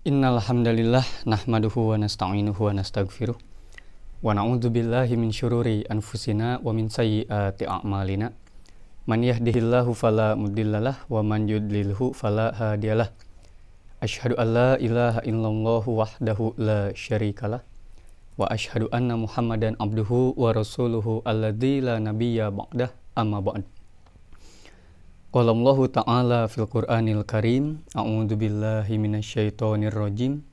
Innal hamdalillah nahmaduhu wa nasta'inuhu wa nastaghfiruh wa na'udzu billahi min syururi anfusina wa min sayyiati a'malina. Man yahdihillahu fala mudhillalah wa man yudlilhu fala hadiyalah. Asyhadu an la ilaha illallah wahdahu la syarikalah wa asyhadu anna Muhammadan abduhu wa rasuluhu alladzi la nabiyya ba'dah, amma ba'd. Qala Allah Ta'ala fil Qur'anil Karim, a'udzu billahi minasyaitonir rajim.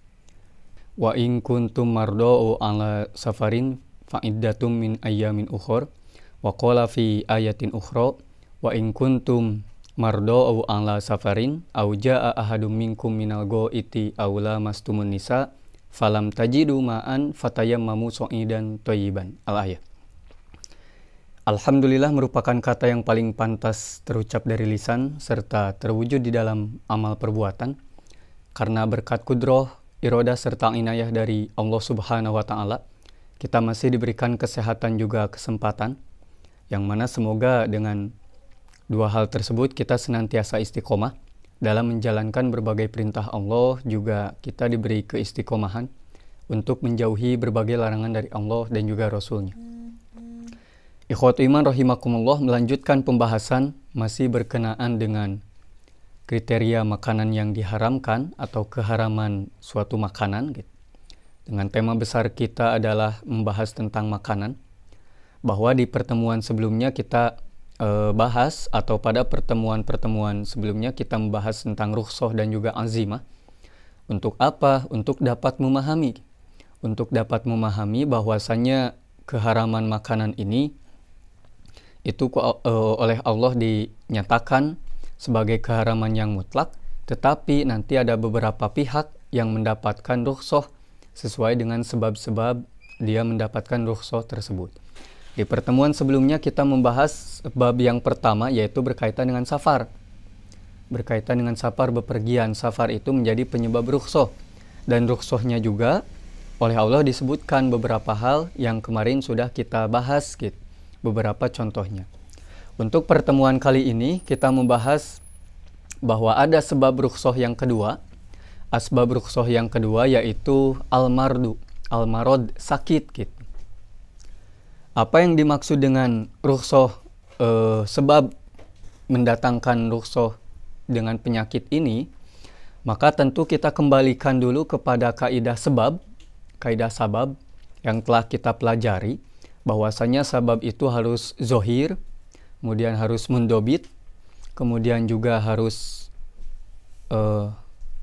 Wa in kuntum marda'u ala safarin fa iddatum min ayyamin ukhra. Wa qala fi ayatin ukhra, wa in kuntum marda'u ala safarin aw jaa'a ahadum minkum minal gha'iti aw lamastumun nisa falam tajidu ma'an fatayammamu sha'idan thayyiban. Al-ayat. Alhamdulillah merupakan kata yang paling pantas terucap dari lisan serta terwujud di dalam amal perbuatan karena berkat kudroh, irodah serta inayah dari Allah Subhanahu wa Ta'ala kita masih diberikan kesehatan juga kesempatan, yang mana semoga dengan dua hal tersebut kita senantiasa istiqomah dalam menjalankan berbagai perintah Allah, juga kita diberi keistiqomahan untuk menjauhi berbagai larangan dari Allah dan juga Rasulnya. Ikhwatu iman rahimakumullah, melanjutkan pembahasan masih berkenaan dengan kriteria makanan yang diharamkan atau keharaman suatu makanan gitu. Dengan tema besar kita adalah membahas tentang makanan, bahwa di pertemuan sebelumnya kita bahas, atau pada pertemuan-pertemuan sebelumnya kita membahas tentang rukhsah dan juga azimah. Untuk apa? Untuk dapat memahami bahwasanya keharaman makanan ini itu oleh Allah dinyatakan sebagai keharaman yang mutlak, tetapi nanti ada beberapa pihak yang mendapatkan rukhsah sesuai dengan sebab-sebab dia mendapatkan rukhsah tersebut. Di pertemuan sebelumnya kita membahas bab yang pertama, yaitu berkaitan dengan safar. Berkaitan dengan safar, bepergian. Safar itu menjadi penyebab rukhsah, dan rukhsahnya juga oleh Allah disebutkan beberapa hal yang kemarin sudah kita bahas gitu. Beberapa contohnya. Untuk pertemuan kali ini kita membahas bahwa ada sebab rukhsah yang kedua. Asbab rukhsah yang kedua yaitu al-marad, sakit gitu. Apa yang dimaksud dengan rukhsah, sebab mendatangkan rukhsah dengan penyakit ini? Maka tentu kita kembalikan dulu kepada kaidah sabab yang telah kita pelajari, bahwasanya sabab itu harus zohir, kemudian harus mundobit, kemudian juga harus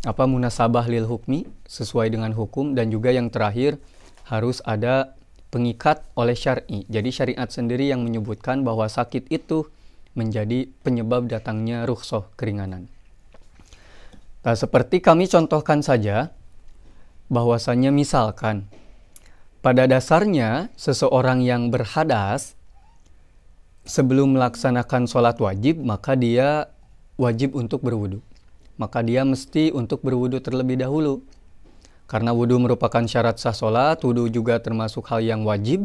munasabah lil hukmi, sesuai dengan hukum, dan juga yang terakhir harus ada pengikat oleh syar'i. Jadi syariat sendiri yang menyebutkan bahwa sakit itu menjadi penyebab datangnya rukhsah, keringanan. Nah, seperti kami contohkan saja, bahwasanya misalkan pada dasarnya, seseorang yang berhadas sebelum melaksanakan sholat wajib, maka dia wajib untuk berwudu. Maka dia mesti untuk berwudu terlebih dahulu. Karena wudu merupakan syarat sah sholat, wudu juga termasuk hal yang wajib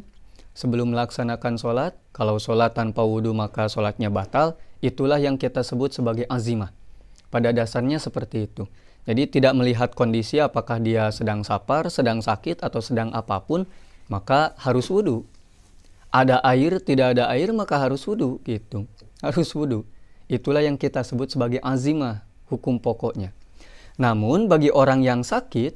sebelum melaksanakan sholat. Kalau sholat tanpa wudu maka sholatnya batal. Itulah yang kita sebut sebagai azimah. Pada dasarnya seperti itu. Jadi tidak melihat kondisi apakah dia sedang safar, sedang sakit, atau sedang apapun, maka harus wudu. Ada air, tidak ada air, maka harus wudu gitu. Harus wudu. Itulah yang kita sebut sebagai azimah, hukum pokoknya. Namun bagi orang yang sakit,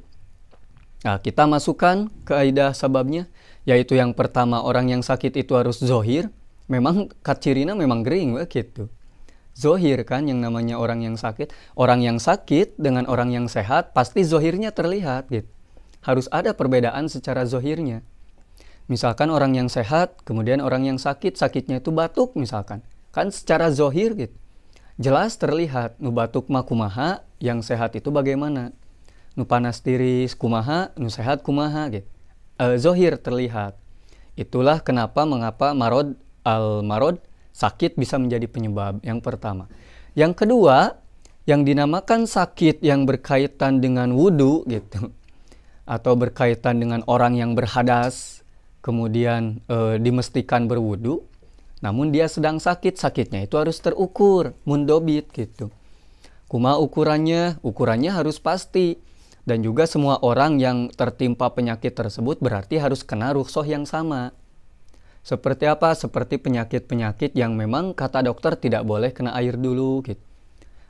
nah kita masukkan kaidah sababnya, yaitu yang pertama, orang yang sakit itu harus zohir. Memang cirinya memang gering gitu. Zohir kan yang namanya orang yang sakit. Orang yang sakit dengan orang yang sehat pasti zohirnya terlihat gitu. Harus ada perbedaan secara zohirnya. Misalkan orang yang sehat, kemudian orang yang sakit, sakitnya itu batuk misalkan. Kan secara zohir gitu. Jelas terlihat, nu batuk mah kumaha, yang sehat itu bagaimana. Nu panas tiris kumaha, nu sehat kumaha gitu. Zohir terlihat. Itulah mengapa al-marad, sakit bisa menjadi penyebab yang pertama. Yang kedua, yang dinamakan sakit yang berkaitan dengan wudu gitu, atau berkaitan dengan orang yang berhadas, kemudian dimestikan berwudu, namun dia sedang sakit, sakitnya itu harus terukur, mundobit gitu. Kumaha ukurannya? Ukurannya harus pasti. Dan juga semua orang yang tertimpa penyakit tersebut berarti harus kena rukhsah yang sama. Seperti apa? Seperti penyakit-penyakit yang memang kata dokter tidak boleh kena air dulu gitu.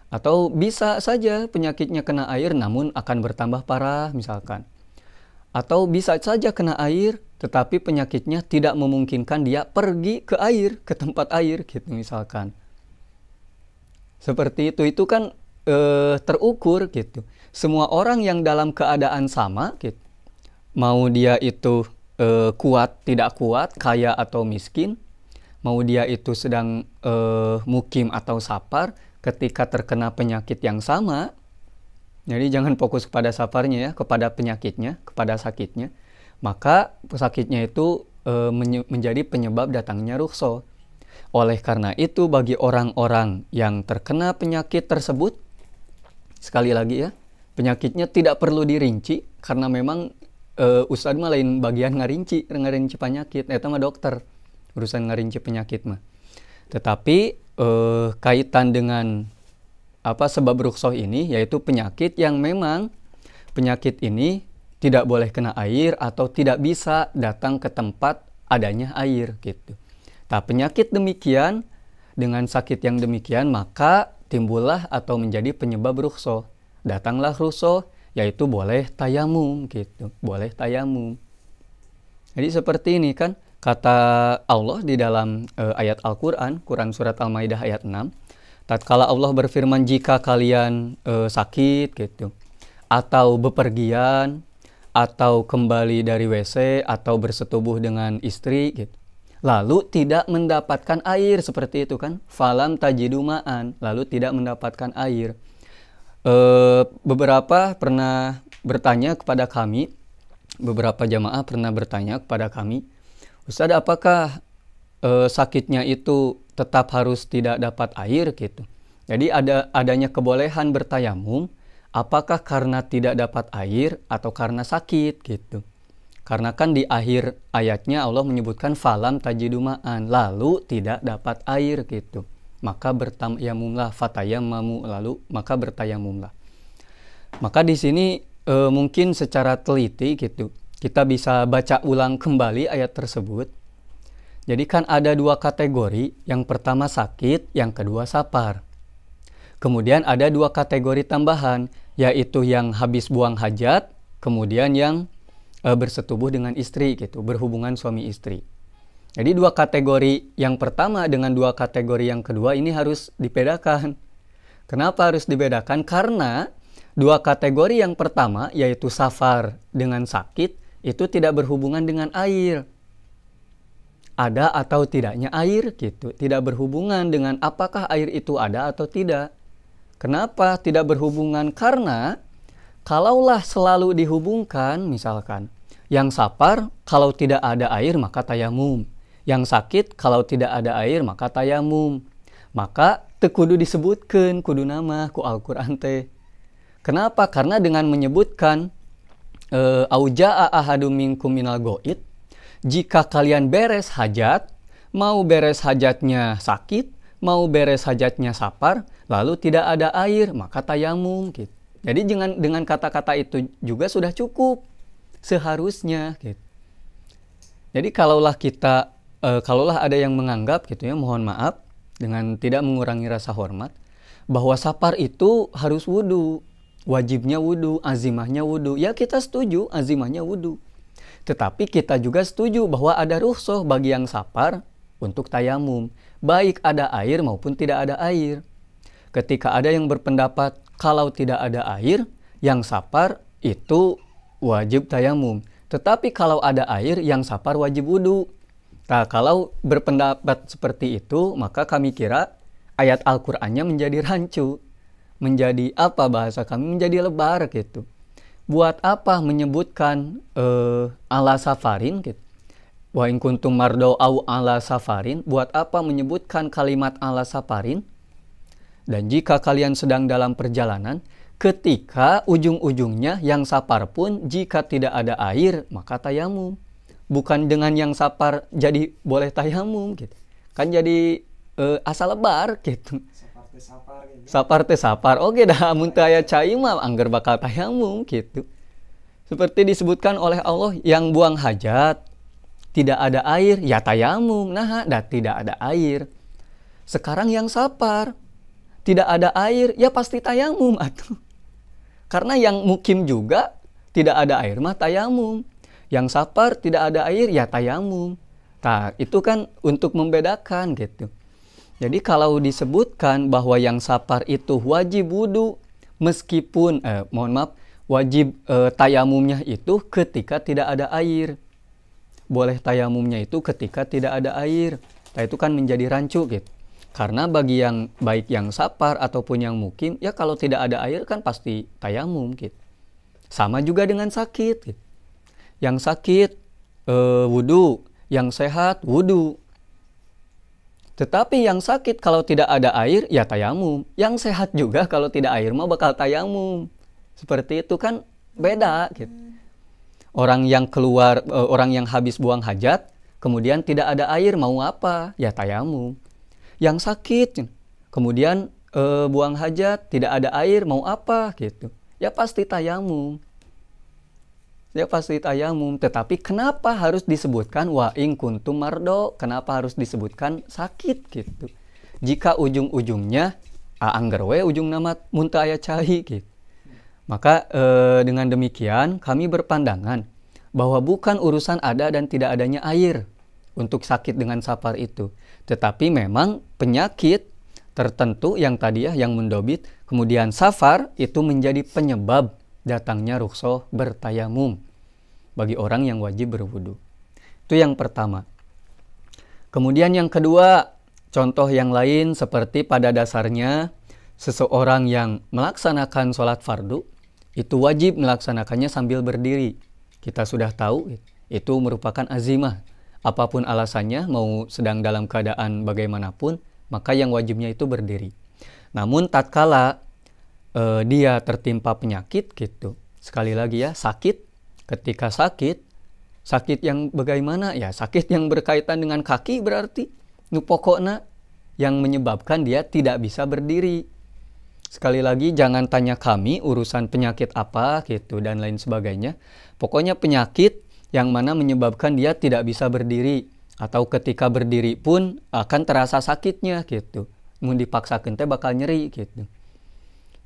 Atau bisa saja penyakitnya kena air namun akan bertambah parah misalkan. Atau bisa saja kena air tetapi penyakitnya tidak memungkinkan dia pergi ke air, ke tempat air gitu misalkan. Seperti itu kan terukur gitu. Semua orang yang dalam keadaan sama gitu. Mau dia itu kuat, tidak kuat, kaya atau miskin, mau dia itu sedang mukim atau safar, ketika terkena penyakit yang sama, jadi jangan fokus kepada safarnya ya, kepada penyakitnya, kepada sakitnya, maka sakitnya itu menjadi penyebab datangnya rukhsah. Oleh karena itu bagi orang-orang yang terkena penyakit tersebut, sekali lagi ya, penyakitnya tidak perlu dirinci karena memang Ustadz mah lain bagian ngarinci penyakit, eta mah dokter urusan ngarinci penyakit mah. Tetapi kaitan dengan sebab rukhsah ini, yaitu penyakit yang memang penyakit ini tidak boleh kena air atau tidak bisa datang ke tempat adanya air gitu. Nah, penyakit demikian dengan sakit yang demikian maka timbullah atau menjadi penyebab rukhsah. Datanglah rukhsah, yaitu boleh tayamum gitu, boleh tayamum. Jadi seperti ini kan kata Allah di dalam ayat Al-Quran, Quran Surat Al-Maidah ayat 6, tatkala Allah berfirman jika kalian sakit gitu, atau bepergian, atau kembali dari WC, atau bersetubuh dengan istri gitu, lalu tidak mendapatkan air, seperti itu kan, falam tajidu ma'an, lalu tidak mendapatkan air. Beberapa pernah bertanya kepada kami, beberapa jamaah pernah bertanya kepada kami, Ustaz, apakah sakitnya itu tetap harus tidak dapat air gitu? Jadi adanya kebolehan bertayamum, apakah karena tidak dapat air atau karena sakit gitu? Karena kan di akhir ayatnya Allah menyebutkan falam tajidu ma'an, lalu tidak dapat air gitu. Maka bertayamumlah, fatayammamu, lalu maka bertayamumlah. Maka di sini mungkin secara teliti gitu, kita bisa baca ulang kembali ayat tersebut. Jadi kan ada dua kategori, yang pertama sakit, yang kedua safar. Kemudian ada dua kategori tambahan, yaitu yang habis buang hajat, kemudian yang bersetubuh dengan istri gitu, berhubungan suami istri. Jadi dua kategori yang pertama dengan dua kategori yang kedua ini harus dibedakan. Kenapa harus dibedakan? Karena dua kategori yang pertama yaitu safar dengan sakit itu tidak berhubungan dengan air. Ada atau tidaknya air gitu, tidak berhubungan dengan apakah air itu ada atau tidak. Kenapa tidak berhubungan? Karena kalaulah selalu dihubungkan, misalkan yang safar kalau tidak ada air maka tayamum. Yang sakit kalau tidak ada air maka tayamum. Maka kudu disebutkan kudu nama ku Al-Qur'an teh. Kenapa? Karena dengan menyebutkan auja'a ahadum minkum minal go'id, jika kalian beres hajat, mau beres hajatnya sakit, mau beres hajatnya safar, lalu tidak ada air, maka tayamum gitu. Jadi dengan kata-kata itu juga sudah cukup seharusnya gitu. Jadi kalaulah ada yang menganggap gitu ya, mohon maaf dengan tidak mengurangi rasa hormat, bahwa safar itu harus wudu, wajibnya wudu, azimahnya wudu. Ya kita setuju azimahnya wudu. Tetapi kita juga setuju bahwa ada rukhsah bagi yang safar untuk tayamum, baik ada air maupun tidak ada air. Ketika ada yang berpendapat kalau tidak ada air, yang safar itu wajib tayamum. Tetapi kalau ada air, yang safar wajib wudu. Nah, kalau berpendapat seperti itu, maka kami kira ayat Al-Qur'annya menjadi rancu. Menjadi apa bahasa kami? Menjadi lebar gitu. Buat apa menyebutkan ala safarin gitu? Wa in kuntum mardo au ala safarin. Buat apa menyebutkan kalimat ala safarin? Dan jika kalian sedang dalam perjalanan, ketika ujung-ujungnya yang safar pun jika tidak ada air, maka tayamum. Bukan dengan yang safar jadi boleh tayamum gitu. Kan jadi asal lebar gitu. Sapar teh sapar. Oke dah mun teu aya cai mah angger bakal tayamum gitu. Seperti disebutkan oleh Allah yang buang hajat tidak ada air ya tayamum. Nah, dah tidak ada air. Sekarang yang sapar tidak ada air ya pasti tayamum atuh. Karena yang mukim juga tidak ada air mah tayamum. Yang sapar tidak ada air ya tayamum. Nah, itu kan untuk membedakan gitu. Jadi kalau disebutkan bahwa yang sapar itu wajib wudu meskipun wajib tayamumnya itu ketika tidak ada air. Boleh tayamumnya itu ketika tidak ada air. Nah, itu kan menjadi rancu gitu. Karena bagi yang baik yang sapar ataupun yang mukim, ya kalau tidak ada air kan pasti tayamum gitu. Sama juga dengan sakit gitu. Yang sakit wudu, yang sehat wudu. Tetapi yang sakit kalau tidak ada air ya tayamum. Yang sehat juga kalau tidak air mah bakal tayamum. Seperti itu kan beda gitu. Orang yang keluar, orang yang habis buang hajat, kemudian tidak ada air mau apa? Ya tayamum. Yang sakit, kemudian buang hajat, tidak ada air mau apa gitu? Ya pasti tayamum. Ya pasti tayamum. Tetapi kenapa harus disebutkan wa in kuntum mardo? Kenapa harus disebutkan sakit gitu? Jika ujung-ujungnya angger we ujung nama muntah aya cai gitu. Maka dengan demikian kami berpandangan bahwa bukan urusan ada dan tidak adanya air untuk sakit dengan sapar itu. Tetapi memang penyakit tertentu yang tadi yang mendobit, kemudian safar itu menjadi penyebab datangnya rukhsah bertayamum bagi orang yang wajib berwudu. Itu yang pertama. Kemudian yang kedua, contoh yang lain seperti pada dasarnya seseorang yang melaksanakan sholat fardu itu wajib melaksanakannya sambil berdiri. Kita sudah tahu itu merupakan azimah. Apapun alasannya, mau sedang dalam keadaan bagaimanapun, maka yang wajibnya itu berdiri. Namun tatkala dia tertimpa penyakit gitu, sekali lagi ya, sakit. Ketika sakit yang bagaimana? Ya sakit yang berkaitan dengan kaki berarti nu pokokna yang menyebabkan dia tidak bisa berdiri. Sekali lagi jangan tanya kami urusan penyakit apa gitu dan lain sebagainya. Pokoknya penyakit yang mana menyebabkan dia tidak bisa berdiri atau ketika berdiri pun akan terasa sakitnya gitu. Mun dipaksakeun teh bakal nyeri gitu.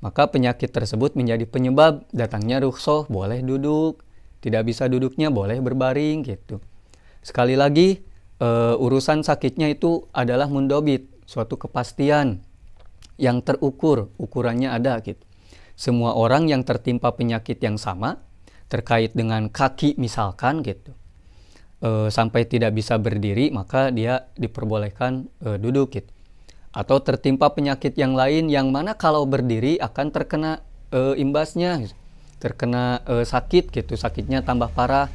Maka penyakit tersebut menjadi penyebab datangnya rukhsah, boleh duduk, tidak bisa duduknya boleh berbaring gitu. Sekali lagi urusan sakitnya itu adalah mundobit, suatu kepastian yang terukur, ukurannya ada gitu. Semua orang yang tertimpa penyakit yang sama terkait dengan kaki misalkan gitu, sampai tidak bisa berdiri, maka dia diperbolehkan duduk gitu. Atau tertimpa penyakit yang lain yang mana kalau berdiri akan terkena imbasnya gitu. Terkena sakit gitu, sakitnya tambah parah,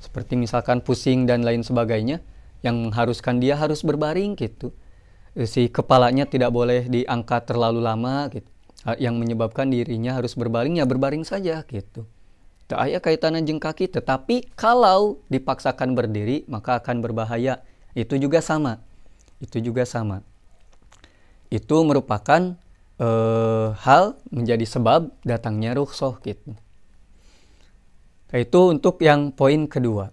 seperti misalkan pusing dan lain sebagainya yang mengharuskan dia harus berbaring gitu. Si kepalanya tidak boleh diangkat terlalu lama gitu, yang menyebabkan dirinya harus berbaring, ya berbaring saja gitu. Tak aya kaitanna jeung kaki, tetapi kalau dipaksakan berdiri maka akan berbahaya. Itu juga sama. Itu merupakan hal menjadi sebab datangnya rukhsah gitu. Itu untuk yang poin kedua.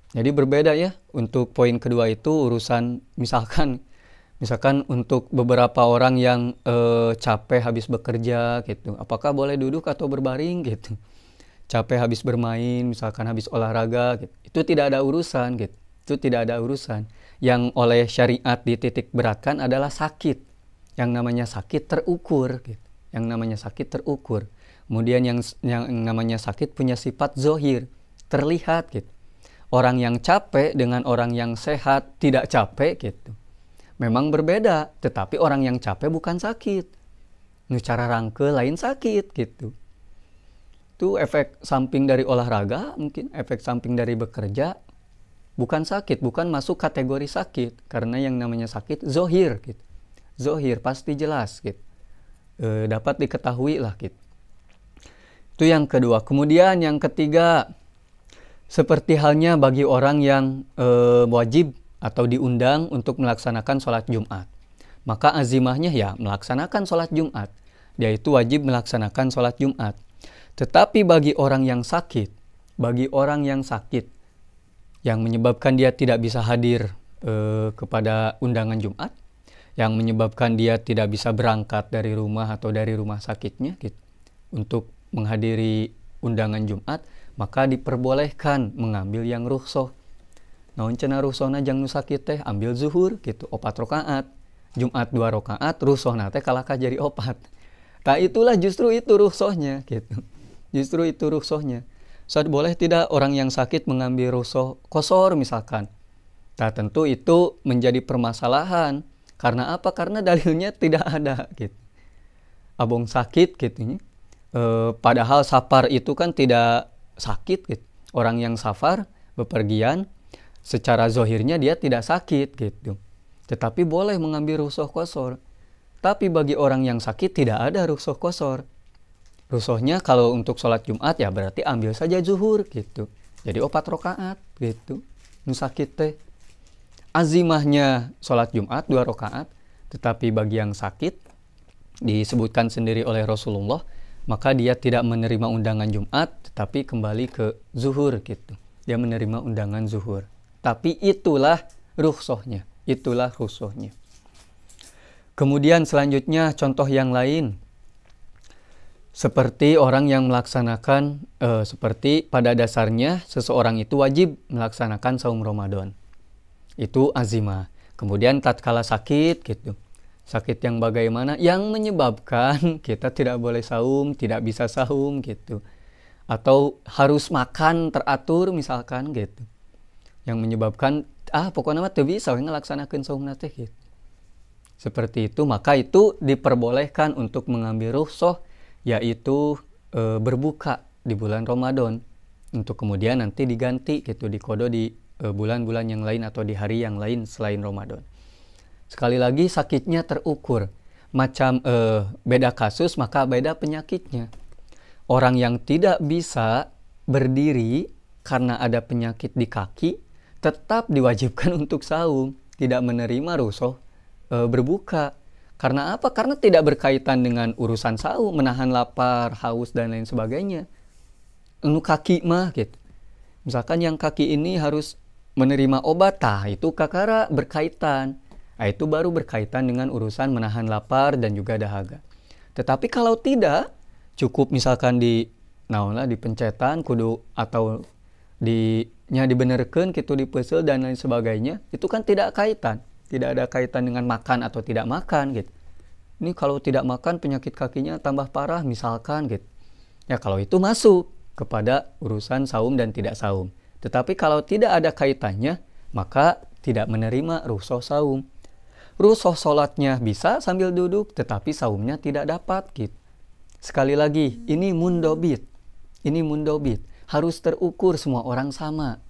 Jadi berbeda ya. Untuk poin kedua itu urusan misalkan untuk beberapa orang yang capek habis bekerja gitu. Apakah boleh duduk atau berbaring gitu. Capek habis bermain, misalkan habis olahraga gitu. Itu tidak ada urusan gitu. Yang oleh syariat dititik beratkan adalah sakit. Yang namanya sakit terukur gitu. Kemudian yang namanya sakit punya sifat zohir, terlihat gitu. Orang yang capek dengan orang yang sehat tidak capek gitu. Memang berbeda, tetapi orang yang capek bukan sakit. Nu cara rangke lain sakit gitu. Itu efek samping dari olahraga, mungkin efek samping dari bekerja, bukan sakit, bukan masuk kategori sakit. Karena yang namanya sakit zohir gitu. Zohir pasti jelas gitu. Dapat diketahui lah gitu. Itu yang kedua. Kemudian yang ketiga, seperti halnya bagi orang yang wajib atau diundang untuk melaksanakan sholat Jumat. maka azimahnya ya melaksanakan sholat Jumat. Dia itu wajib melaksanakan sholat Jumat. Tetapi bagi orang yang sakit, yang menyebabkan dia tidak bisa hadir kepada undangan Jumat, yang menyebabkan dia tidak bisa berangkat dari rumah atau dari rumah sakitnya gitu, untuk menghadiri undangan Jumat, maka diperbolehkan mengambil yang rukhsah. Naon cenah rukhsahna jang nu sakit teh ambil zuhur gitu 4 rakaat. Jumat 2 rakaat, rukhsahna teh kalahkah jadi 4. Nah itulah justru itu rukhsahnya gitu. Justru itu rukhsahnya. Saat boleh tidak orang yang sakit mengambil rukhsah qashar misalkan. Nah tentu itu menjadi permasalahan. Karena apa? Karena dalilnya tidak ada gitu. Abong sakit gitu. Padahal safar itu kan tidak sakit gitu. Orang yang safar bepergian secara zohirnya dia tidak sakit gitu. Tetapi boleh mengambil rukhsah qashar. Tapi bagi orang yang sakit tidak ada rukhsah qashar. Rukhsahnya kalau untuk sholat Jumat ya berarti ambil saja zuhur gitu. Jadi 4 rakaat gitu. Nu sakit teh. Azimahnya sholat Jumat 2 rakaat. Tetapi bagi yang sakit disebutkan sendiri oleh Rasulullah, maka dia tidak menerima undangan Jumat, tetapi kembali ke zuhur gitu. Dia menerima undangan zuhur. Tapi itulah rukhsahnya. Kemudian selanjutnya contoh yang lain. Seperti orang yang melaksanakan, seperti pada dasarnya seseorang itu wajib melaksanakan saum Ramadan. Itu azimah. Kemudian tatkala sakit gitu. Sakit yang bagaimana? Yang menyebabkan kita tidak boleh saum, tidak bisa saum gitu. Atau harus makan teratur misalkan gitu. Yang menyebabkan pokoknya mah teu bisa we ngalaksanakeun saumna teh gitu. Seperti itu, maka itu diperbolehkan untuk mengambil rukhsah, yaitu berbuka di bulan Ramadan. Untuk kemudian nanti diganti gitu, dikodo di bulan-bulan yang lain atau di hari yang lain selain Ramadan. Sekali lagi sakitnya terukur. Macam beda kasus maka beda penyakitnya. Orang yang tidak bisa berdiri karena ada penyakit di kaki tetap diwajibkan untuk saum, tidak menerima rukhsah berbuka. Karena apa? Karena tidak berkaitan dengan urusan saum, menahan lapar, haus dan lain sebagainya. Nu kaki mah gitu. Misalkan yang kaki ini harus menerima obat, itu kakara berkaitan. Itu baru berkaitan dengan urusan menahan lapar dan juga dahaga. Tetapi kalau tidak, cukup misalkan dipencetan kudu atau dibenerkeun gitu dipeuseul dan lain sebagainya, itu kan tidak kaitan. Tidak ada kaitan dengan makan atau tidak makan gitu. Ini kalau tidak makan penyakit kakinya tambah parah misalkan gitu. Ya kalau itu masuk kepada urusan saum dan tidak saum. Tetapi kalau tidak ada kaitannya, maka tidak menerima rukhsah saum. Rukhsah sholatnya bisa sambil duduk, tetapi saumnya tidak dapat gitu. Sekali lagi, ini mundobit. Harus terukur, semua orang sama.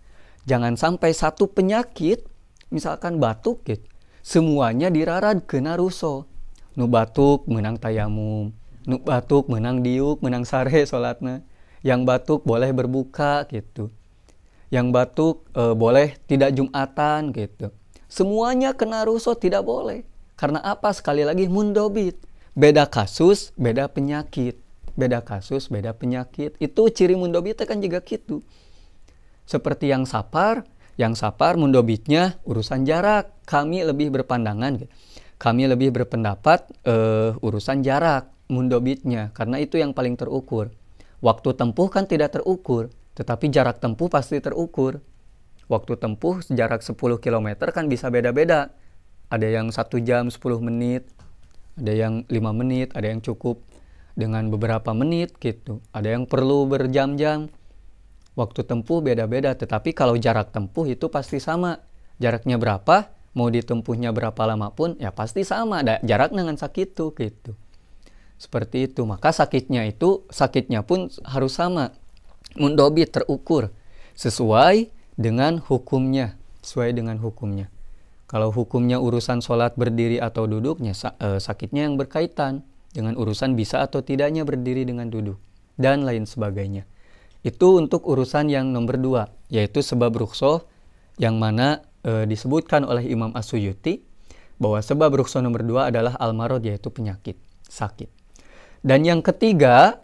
Jangan sampai satu penyakit, misalkan batuk gitu, semuanya dirarad kena rukhsah. Nu batuk menang tayamum, nu batuk menang diuk, menang sare sholatna. Yang batuk boleh berbuka gitu. Yang batuk boleh tidak Jumatan gitu. Semuanya kena rukhsah tidak boleh. Karena apa? Sekali lagi mundobit. Beda kasus, beda penyakit. Itu ciri mundobit kan juga gitu. Seperti yang sapar mundobitnya urusan jarak. Kami lebih berpandangan gitu. Kami lebih berpendapat urusan jarak mundobitnya. Karena itu yang paling terukur. Waktu tempuh kan tidak terukur. Tetapi jarak tempuh pasti terukur. Waktu tempuh jarak 10 km kan bisa beda-beda. Ada yang 1 jam 10 menit, ada yang 5 menit, ada yang cukup dengan beberapa menit gitu. Ada yang perlu berjam-jam. Waktu tempuh beda-beda, tetapi kalau jarak tempuh itu pasti sama. Jaraknya berapa, mau ditempuhnya berapa lama pun, ya pasti sama. Ada jarak dengan sakit tuh gitu. Seperti itu, maka sakitnya pun harus sama. Mundobit terukur sesuai dengan hukumnya. Kalau hukumnya urusan sholat berdiri atau duduknya, sakitnya yang berkaitan dengan urusan bisa atau tidaknya berdiri dengan duduk dan lain sebagainya. Itu untuk urusan yang nomor 2, yaitu sebab rukhsah yang mana disebutkan oleh Imam As-Suyuti Bahwa sebab ruksa nomor 2 adalah al-marad, yaitu penyakit, sakit. Dan yang ketiga,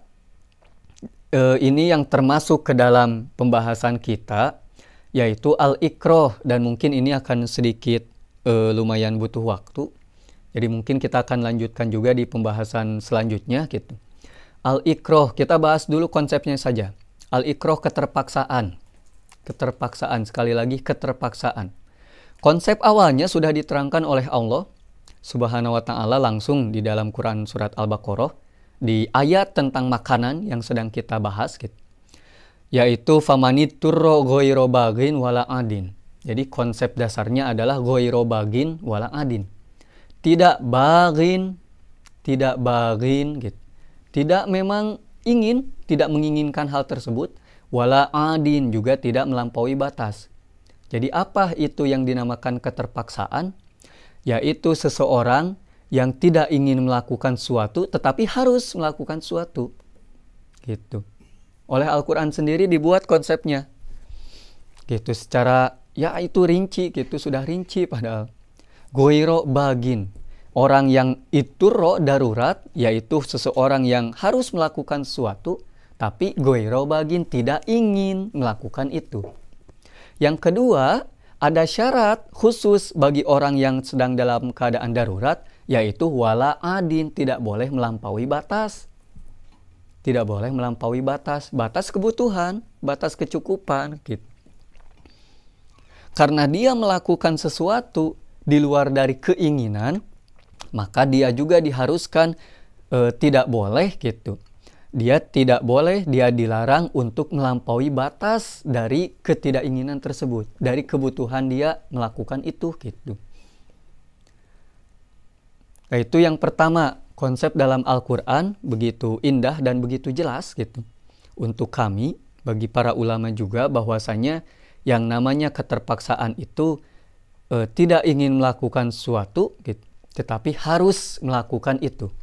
ini yang termasuk ke dalam pembahasan kita, yaitu al-ikrah. Dan mungkin ini akan sedikit lumayan butuh waktu. Jadi mungkin kita akan lanjutkan juga di pembahasan selanjutnya gitu. Al-ikrah, kita bahas dulu konsepnya saja. Al-ikrah, keterpaksaan. Keterpaksaan, sekali lagi keterpaksaan. Konsep awalnya sudah diterangkan oleh Allah Subhanahu wa ta'ala langsung di dalam Quran surat Al-Baqarah di ayat tentang makanan yang sedang kita bahas gitu. Yaitu famaniturra ghairu baghin wala adin. Jadi konsep dasarnya adalah ghairu baghin wala adin. Tidak baghin gitu. Tidak memang ingin, tidak menginginkan hal tersebut, wala adin, juga tidak melampaui batas. Jadi apa itu yang dinamakan keterpaksaan? Yaitu seseorang yang tidak ingin melakukan suatu tetapi harus melakukan suatu. Gitu. Oleh Al-Quran sendiri dibuat konsepnya. Gitu, secara ya itu rinci gitu, sudah rinci padahal. Goiro bagin, orang yang iturro darurat, yaitu seseorang yang harus melakukan sesuatu tapi goiro bagin, tidak ingin melakukan itu. Yang kedua, ada syarat khusus bagi orang yang sedang dalam keadaan darurat, yaitu wala adin, tidak boleh melampaui batas. Tidak boleh melampaui batas, batas kebutuhan, batas kecukupan gitu. Karena dia melakukan sesuatu di luar dari keinginan, maka dia juga diharuskan tidak boleh gitu. Dia tidak boleh, dia dilarang untuk melampaui batas dari ketidakinginan tersebut, dari kebutuhan dia melakukan itu gitu. Nah, itu yang pertama, konsep dalam Al-Quran begitu indah dan begitu jelas gitu. Untuk kami, bagi para ulama juga, bahwasanya yang namanya keterpaksaan itu tidak ingin melakukan sesuatu gitu, tetapi harus melakukan itu.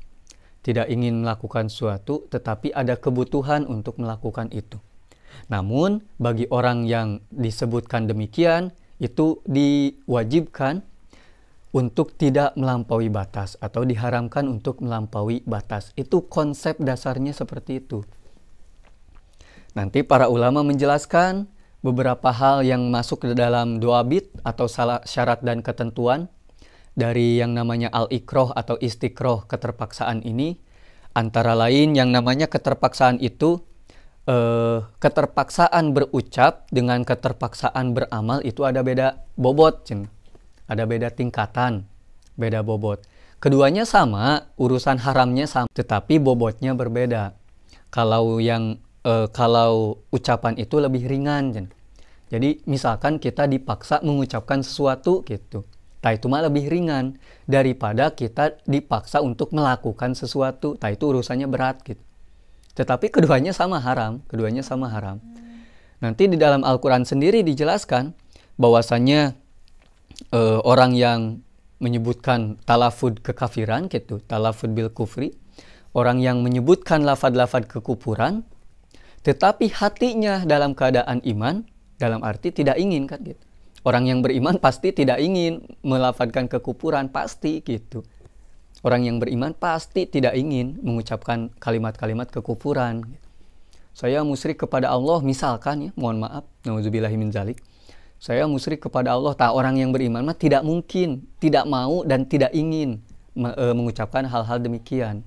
Tidak ingin melakukan sesuatu, tetapi ada kebutuhan untuk melakukan itu. Namun, bagi orang yang disebutkan demikian, itu diwajibkan untuk tidak melampaui batas, atau diharamkan untuk melampaui batas. Itu konsep dasarnya seperti itu. Nanti para ulama menjelaskan beberapa hal yang masuk ke dalam doabit, atau syarat dan ketentuan, dari yang namanya al-ikrah atau istiqroh, keterpaksaan ini. Antara lain yang namanya keterpaksaan itu keterpaksaan berucap dengan keterpaksaan beramal itu ada beda bobot, ada beda tingkatan, beda bobot. Keduanya sama, urusan haramnya sama, tetapi bobotnya berbeda. Kalau ucapan itu lebih ringan, jadi misalkan kita dipaksa mengucapkan sesuatu gitu. Nah, itu mah lebih ringan daripada kita dipaksa untuk melakukan sesuatu. Nah, itu urusannya berat gitu. Tetapi keduanya sama haram, Nanti di dalam Al-Quran sendiri dijelaskan bahwasanya orang yang menyebutkan talafud kekafiran gitu, talafud bil kufri, orang yang menyebutkan lafad-lafad kekufuran, tetapi hatinya dalam keadaan iman, dalam arti tidak ingin kan gitu. Orang yang beriman pasti tidak ingin melafadzkan kekufuran, pasti gitu. Orang yang beriman pasti tidak ingin mengucapkan kalimat-kalimat kekufuran. Saya musyrik kepada Allah, misalkan ya, mohon maaf, nauzubillahi min dzalik. Saya musyrik kepada Allah, orang yang beriman mah tidak mungkin, tidak mau dan tidak ingin mengucapkan hal-hal demikian.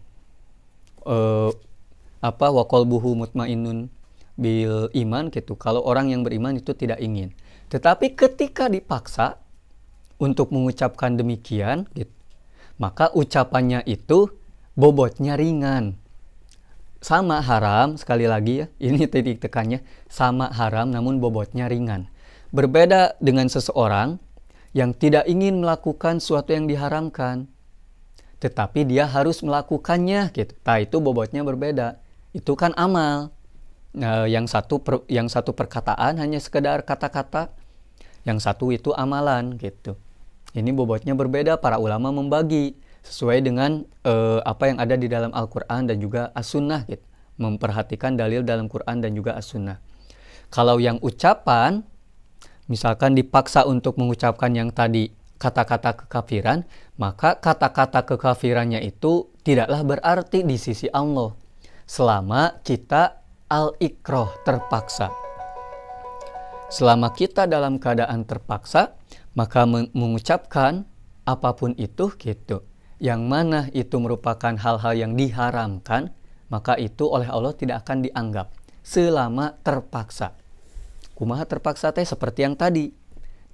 Wa qalbuhu mutmainnun bil iman gitu. Kalau orang yang beriman itu tidak ingin. Tetapi ketika dipaksa untuk mengucapkan demikian, gitu, maka ucapannya itu bobotnya ringan. Sama haram, sekali lagi ya, ini titik tekannya, sama haram namun bobotnya ringan. Berbeda dengan seseorang yang tidak ingin melakukan sesuatu yang diharamkan, tetapi dia harus melakukannya, gitu. Nah, itu bobotnya berbeda. Itu kan amal. Yang satu perkataan hanya sekedar kata-kata, yang satu itu amalan gitu. Ini bobotnya berbeda, para ulama membagi sesuai dengan apa yang ada di dalam Al-Quran dan juga As-Sunnah gitu. Memperhatikan dalil dalam Quran dan juga As-Sunnah. Kalau yang ucapan, misalkan dipaksa untuk mengucapkan yang tadi kata-kata kekafiran, maka kata-kata kekafirannya itu tidaklah berarti di sisi Allah selama kita al-ikrah, terpaksa. Selama kita dalam keadaan terpaksa, maka mengucapkan apapun itu gitu, yang mana itu merupakan hal-hal yang diharamkan, maka itu oleh Allah tidak akan dianggap selama terpaksa. Kumaha terpaksa teh seperti yang tadi,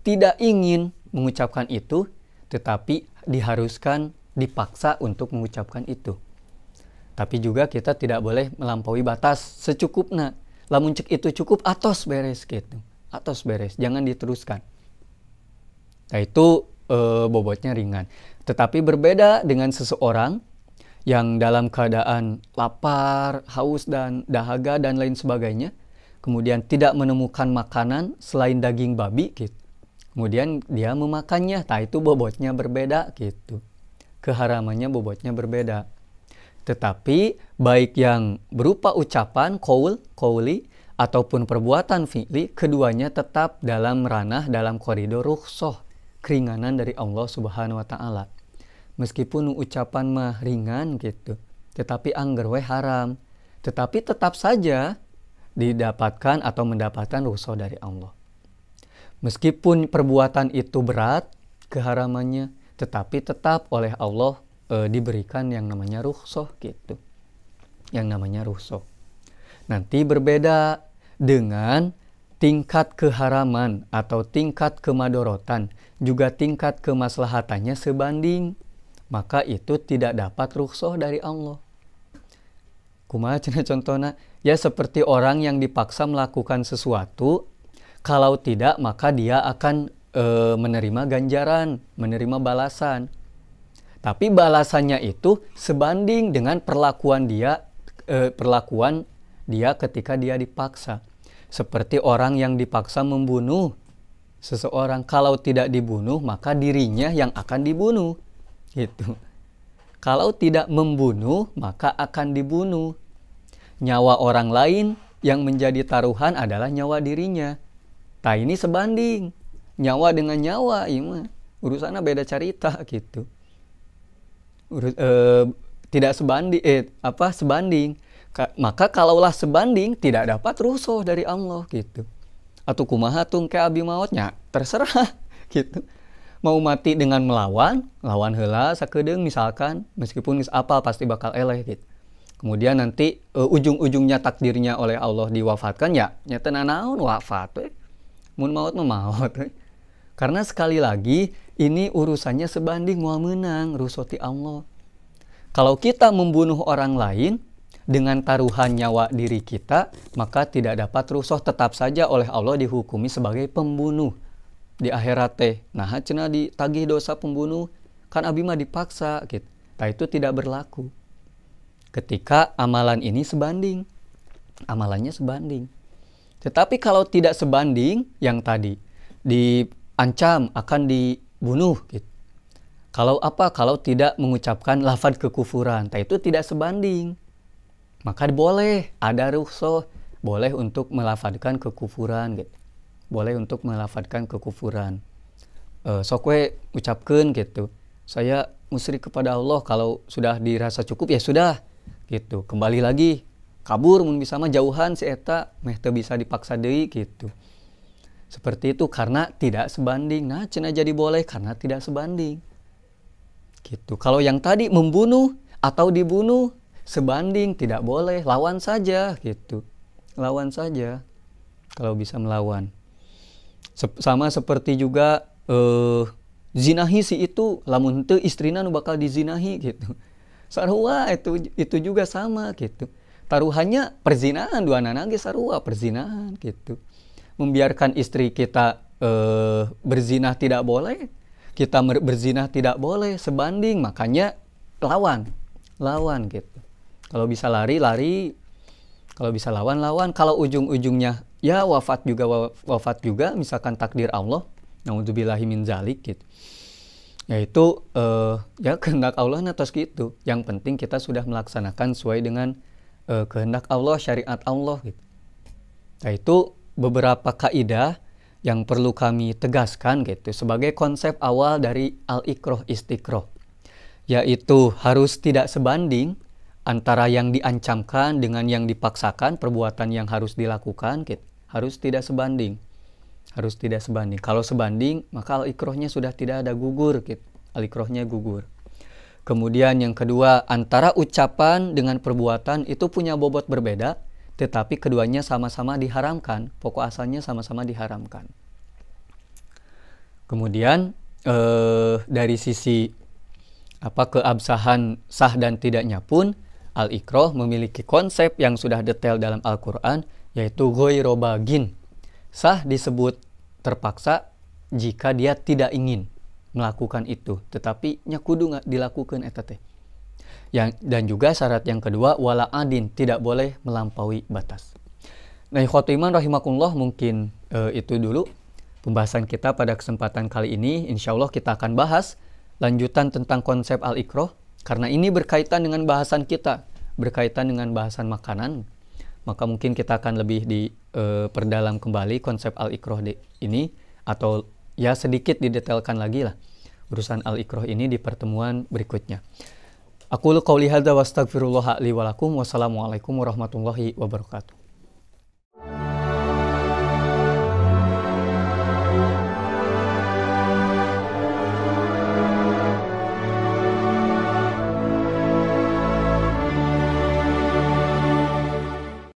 tidak ingin mengucapkan itu, tetapi diharuskan, dipaksa untuk mengucapkan itu. Tapi juga kita tidak boleh melampaui batas secukupnya. Lamun cek itu cukup, atos beres gitu. Atos beres, jangan diteruskan. Nah itu bobotnya ringan. Tetapi berbeda dengan seseorang yang dalam keadaan lapar, haus, dan dahaga, dan lain sebagainya. Kemudian tidak menemukan makanan selain daging babi gitu. Kemudian dia memakannya. Nah itu bobotnya berbeda gitu. Keharamannya bobotnya berbeda. Tetapi baik yang berupa ucapan, qauli, ataupun perbuatan fi'li, keduanya tetap dalam ranah, dalam koridor rukhsah, keringanan dari Allah Subhanahu wa Ta'ala. Meskipun ucapan mah ringan gitu, tetapi angger we haram, tetapi tetap saja didapatkan atau mendapatkan rukhsah dari Allah. Meskipun perbuatan itu berat keharamannya, tetapi tetap oleh Allah diberikan yang namanya rukhsah gitu. Yang namanya rukhsah. Nanti berbeda dengan tingkat keharaman atau tingkat kemadorotan, juga tingkat kemaslahatannya sebanding, maka itu tidak dapat rukhsah dari Allah. Kumaha cenah contohna? Ya seperti orang yang dipaksa melakukan sesuatu, kalau tidak maka dia akan menerima ganjaran, menerima balasan. Tapi balasannya itu sebanding dengan perlakuan dia ketika dia dipaksa. Seperti orang yang dipaksa membunuh seseorang, kalau tidak dibunuh maka dirinya yang akan dibunuh. Gitu. Kalau tidak membunuh maka akan dibunuh. Nyawa orang lain yang menjadi taruhan adalah nyawa dirinya. Nah ini sebanding. Nyawa dengan nyawa, ini urusannya beda cerita gitu. Tidak sebanding, sebanding. Maka kalaulah sebanding, tidak dapat rukhsah dari Allah gitu. Atau kumaha tung ke abi mautnya, terserah gitu. Mau mati dengan lawan heula sakedeung misalkan, meskipun geus apal pasti bakal eleh gitu. Kemudian nanti ujung-ujungnya takdirnya oleh Allah diwafatkan, ya nyata naon wafat we. Mun maut mah maut we. Karena sekali lagi ini urusannya sebanding moal meunang rukhsah ti Allah. Kalau kita membunuh orang lain dengan taruhan nyawa diri kita, maka tidak dapat rukhsah, tetap saja oleh Allah dihukumi sebagai pembunuh di akhirat teh. Nah, cenah ditagih dosa pembunuh, kan abi mah dipaksa gitu. Nah, itu tidak berlaku. Ketika amalan ini sebanding, amalannya sebanding. Tetapi kalau tidak sebanding, yang tadi diancam akan dibunuh gitu. Kalau tidak mengucapkan lafaz kekufuran, itu tidak sebanding. Maka boleh ada rukhsah, boleh untuk melafadzkan kekufuran gitu. Boleh untuk melafadzkan kekufuran. Sok we ucapkeun gitu. Saya musyrik kepada Allah, kalau sudah dirasa cukup ya sudah gitu. Kembali lagi kabur mun bisa mah jauhan si eta meh teu bisa dipaksa deui gitu. Seperti itu karena tidak sebanding. Nah, cenah jadi boleh karena tidak sebanding. Gitu. Kalau yang tadi membunuh atau dibunuh sebanding, tidak boleh, lawan saja gitu. Lawan saja kalau bisa melawan. Sama seperti juga zinahi si itu, lamun teu istrina nu bakal dizinahi gitu. Sarua itu juga sama gitu. Taruhannya perzinahan, dua nanage sarua perzinahan gitu. Membiarkan istri kita berzinah tidak boleh. Kita berzinah tidak boleh, sebanding, makanya lawan gitu. Kalau bisa lari, kalau bisa lawan. Kalau ujung-ujungnya ya wafat juga, misalkan takdir Allah, naudzubillahi min zalik gitu. Yaitu ya kehendak Allah atas gitu. Yang penting kita sudah melaksanakan sesuai dengan kehendak Allah, syariat Allah gitu. Nah itu beberapa kaidah yang perlu kami tegaskan gitu sebagai konsep awal dari al-ikroh istiqroh, yaitu harus tidak sebanding antara yang diancamkan dengan yang dipaksakan, perbuatan yang harus dilakukan gitu. Harus tidak sebanding. Kalau sebanding, maka al-ikrohnya sudah tidak ada, gugur gitu. Al-ikrohnya gugur. Kemudian yang kedua, antara ucapan dengan perbuatan itu punya bobot berbeda, tetapi keduanya sama-sama diharamkan. Pokok asalnya sama-sama diharamkan. Kemudian dari sisi keabsahan sah dan tidaknya pun, al-ikroh memiliki konsep yang sudah detail dalam Al-Quran, yaitu ghairu bagin. Sah disebut terpaksa jika dia tidak ingin melakukan itu, tetapi nya kudu dilakukan eta teh. Dan juga syarat yang kedua, wala adin, tidak boleh melampaui batas. Nah, ikhwatu iman rahimakumullah, mungkin itu dulu pembahasan kita pada kesempatan kali ini. Insyaallah kita akan bahas lanjutan tentang konsep al-ikroh, karena ini berkaitan dengan bahasan kita, berkaitan dengan bahasan makanan. Maka mungkin kita akan lebih perdalam kembali konsep al-ikroh ini, atau ya sedikit didetailkan lagi lah urusan al-ikroh ini di pertemuan berikutnya. Aqulu qouli hadza wa astaghfirullah li wa lakum. Wassalamualaikum warahmatullahi wabarakatuh.